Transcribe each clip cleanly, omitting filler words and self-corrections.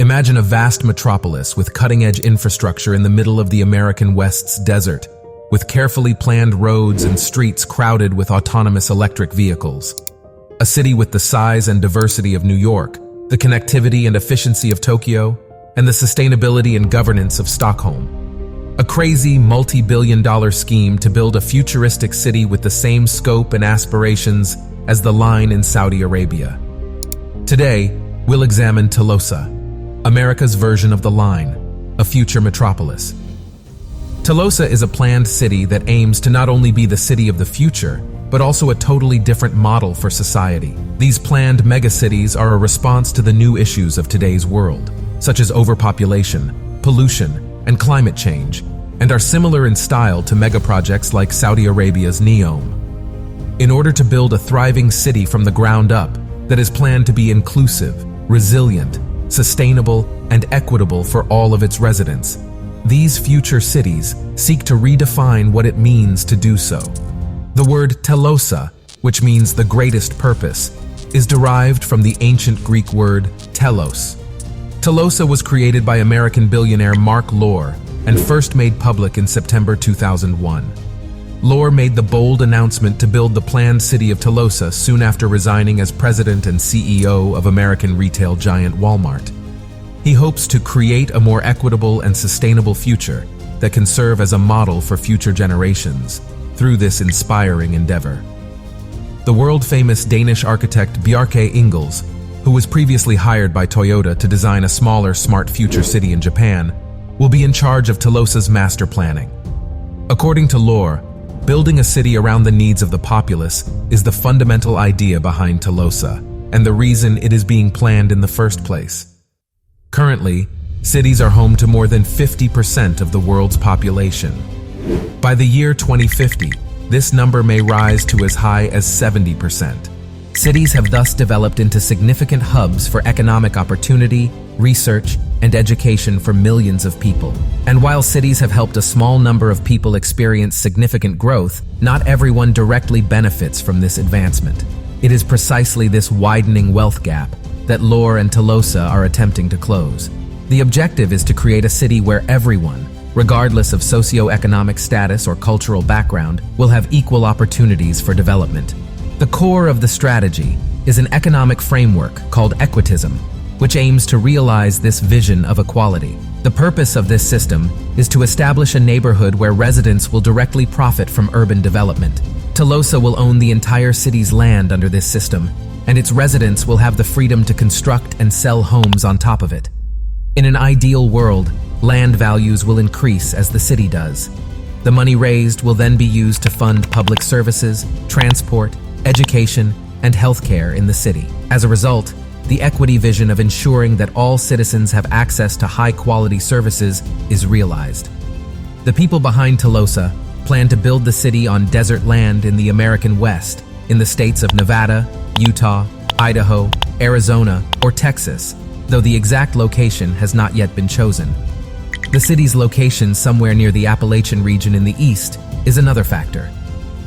Imagine a vast metropolis with cutting-edge infrastructure in the middle of the American West's desert, with carefully planned roads and streets crowded with autonomous electric vehicles. A city with the size and diversity of New York, the connectivity and efficiency of Tokyo, and the sustainability and governance of Stockholm. A crazy, multi-billion-dollar scheme to build a futuristic city with the same scope and aspirations as the Line in Saudi Arabia. Today, we'll examine Telosa, America's version of the Line, a future metropolis. Telosa is a planned city that aims to not only be the city of the future, but also a totally different model for society. These planned megacities are a response to the new issues of today's world, such as overpopulation, pollution, and climate change, and are similar in style to megaprojects like Saudi Arabia's NEOM. In order to build a thriving city from the ground up that is planned to be inclusive, resilient, sustainable, and equitable for all of its residents, these future cities seek to redefine what it means to do so. The word telosa, which means the greatest purpose, is derived from the ancient Greek word telos. Telosa was created by American billionaire Marc Lore and first made public in September 2001. Lore made the bold announcement to build the planned city of Telosa soon after resigning as president and CEO of American retail giant Walmart. He hopes to create a more equitable and sustainable future that can serve as a model for future generations through this inspiring endeavor. The world-famous Danish architect Bjarke Ingels, who was previously hired by Toyota to design a smaller, smart future city in Japan, will be in charge of Telosa's master planning. According to Lore, building a city around the needs of the populace is the fundamental idea behind Telosa, and the reason it is being planned in the first place. Currently, cities are home to more than 50% of the world's population. By the year 2050, this number may rise to as high as 70%. Cities have thus developed into significant hubs for economic opportunity, research, and education for millions of people. And while cities have helped a small number of people experience significant growth, not everyone directly benefits from this advancement. It is precisely this widening wealth gap that Lore and Telosa are attempting to close. The objective is to create a city where everyone, regardless of socioeconomic status or cultural background, will have equal opportunities for development. The core of the strategy is an economic framework called Equitism, which aims to realize this vision of equality. The purpose of this system is to establish a neighborhood where residents will directly profit from urban development. Telosa will own the entire city's land under this system, and its residents will have the freedom to construct and sell homes on top of it. In an ideal world, land values will increase as the city does. The money raised will then be used to fund public services, transport, education, and healthcare in the city. As a result, the equity vision of ensuring that all citizens have access to high-quality services is realized. The people behind Telosa plan to build the city on desert land in the American West, in the states of Nevada, Utah, Idaho, Arizona, or Texas, though the exact location has not yet been chosen. The city's location somewhere near the Appalachian region in the east is another factor.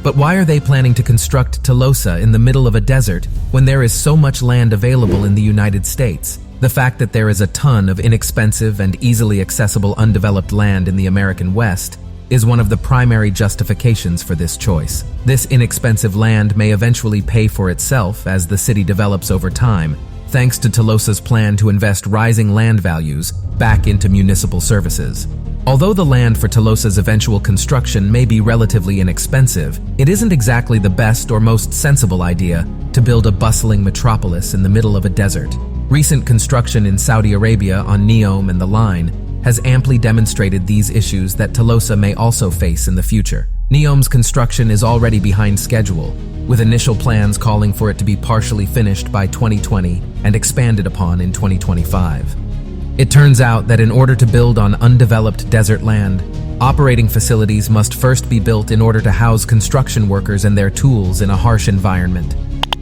But why are they planning to construct Telosa in the middle of a desert when there is so much land available in the United States? The fact that there is a ton of inexpensive and easily accessible undeveloped land in the American West is one of the primary justifications for this choice. This inexpensive land may eventually pay for itself as the city develops over time, thanks to Telosa's plan to invest rising land values back into municipal services. Although the land for Telosa's eventual construction may be relatively inexpensive, it isn't exactly the best or most sensible idea to build a bustling metropolis in the middle of a desert. Recent construction in Saudi Arabia on NEOM and the Line has amply demonstrated these issues that Telosa may also face in the future. NEOM's construction is already behind schedule, with initial plans calling for it to be partially finished by 2020 and expanded upon in 2025. It turns out that in order to build on undeveloped desert land, operating facilities must first be built in order to house construction workers and their tools in a harsh environment.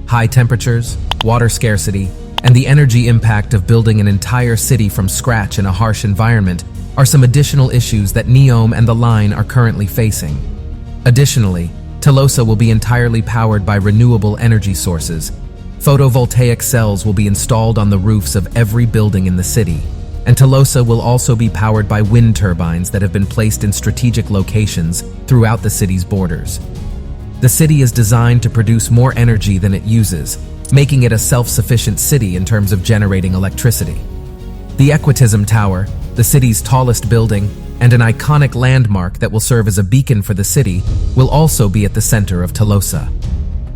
High temperatures, water scarcity, and the energy impact of building an entire city from scratch in a harsh environment are some additional issues that NEOM and the Line are currently facing. Additionally, Telosa will be entirely powered by renewable energy sources. Photovoltaic cells will be installed on the roofs of every building in the city, and Telosa will also be powered by wind turbines that have been placed in strategic locations throughout the city's borders. The city is designed to produce more energy than it uses, making it a self-sufficient city in terms of generating electricity. The Equitism Tower, the city's tallest building, and an iconic landmark that will serve as a beacon for the city, will also be at the center of Telosa.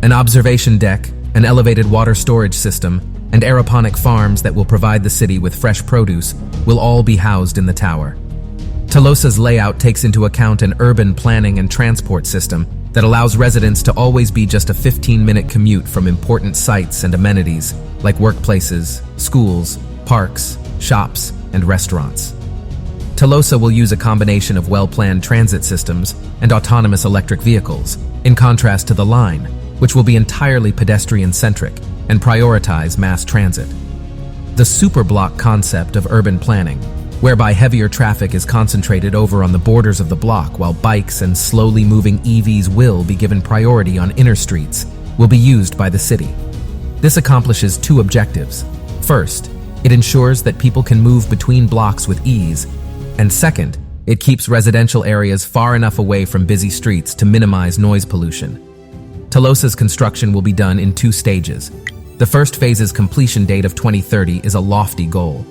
An observation deck, an elevated water storage system, and aeroponic farms that will provide the city with fresh produce will all be housed in the tower. Telosa's layout takes into account an urban planning and transport system that allows residents to always be just a 15-minute commute from important sites and amenities like workplaces, schools, parks, shops, and restaurants. Telosa will use a combination of well-planned transit systems and autonomous electric vehicles, in contrast to the line, which will be entirely pedestrian-centric and prioritize mass transit. The superblock concept of urban planning, whereby heavier traffic is concentrated over on the borders of the block while bikes and slowly moving EVs will be given priority on inner streets, will be used by the city. This accomplishes two objectives. First, it ensures that people can move between blocks with ease, and second, it keeps residential areas far enough away from busy streets to minimize noise pollution. Telosa's construction will be done in two stages. The first phase's completion date of 2030 is a lofty goal.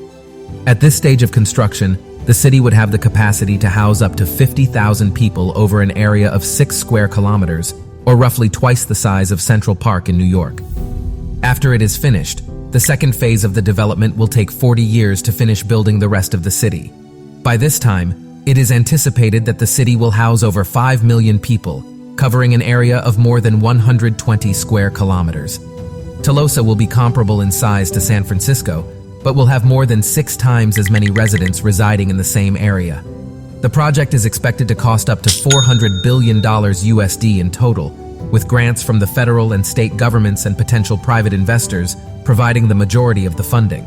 At this stage of construction, the city would have the capacity to house up to 50,000 people over an area of 6 square kilometers, or roughly twice the size of Central Park in New York. After it is finished, the second phase of the development will take 40 years to finish building the rest of the city. By this time, it is anticipated that the city will house over 5 million people, covering an area of more than 120 square kilometers. Telosa will be comparable in size to San Francisco, but will have more than 6 times as many residents residing in the same area. The project is expected to cost up to $400 billion USD in total, with grants from the federal and state governments and potential private investors providing the majority of the funding.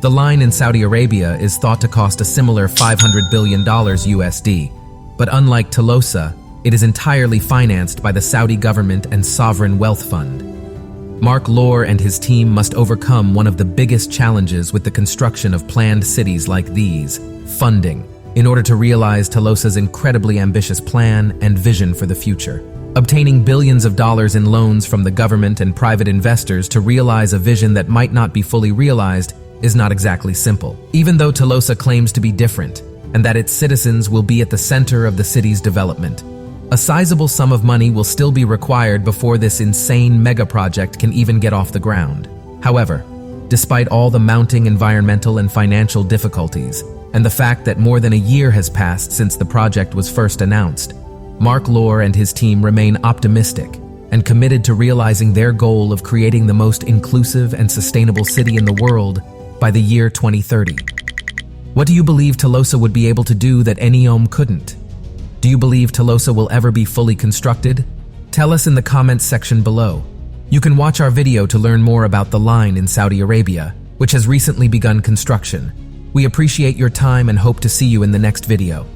The line in Saudi Arabia is thought to cost a similar $500 billion USD, but unlike Telosa, it is entirely financed by the Saudi government and sovereign wealth fund. Marc Lore and his team must overcome one of the biggest challenges with the construction of planned cities like these: funding, in order to realize Telosa's incredibly ambitious plan and vision for the future. Obtaining billions of dollars in loans from the government and private investors to realize a vision that might not be fully realized is not exactly simple. Even though Telosa claims to be different, and that its citizens will be at the center of the city's development, a sizable sum of money will still be required before this insane megaproject can even get off the ground. However, despite all the mounting environmental and financial difficulties, and the fact that more than a year has passed since the project was first announced, Marc Lore and his team remain optimistic and committed to realizing their goal of creating the most inclusive and sustainable city in the world by the year 2030. What do you believe Telosa would be able to do that Eniom couldn't? Do you believe Telosa will ever be fully constructed? Tell us in the comments section below. You can watch our video to learn more about the line in Saudi Arabia, which has recently begun construction. We appreciate your time and hope to see you in the next video.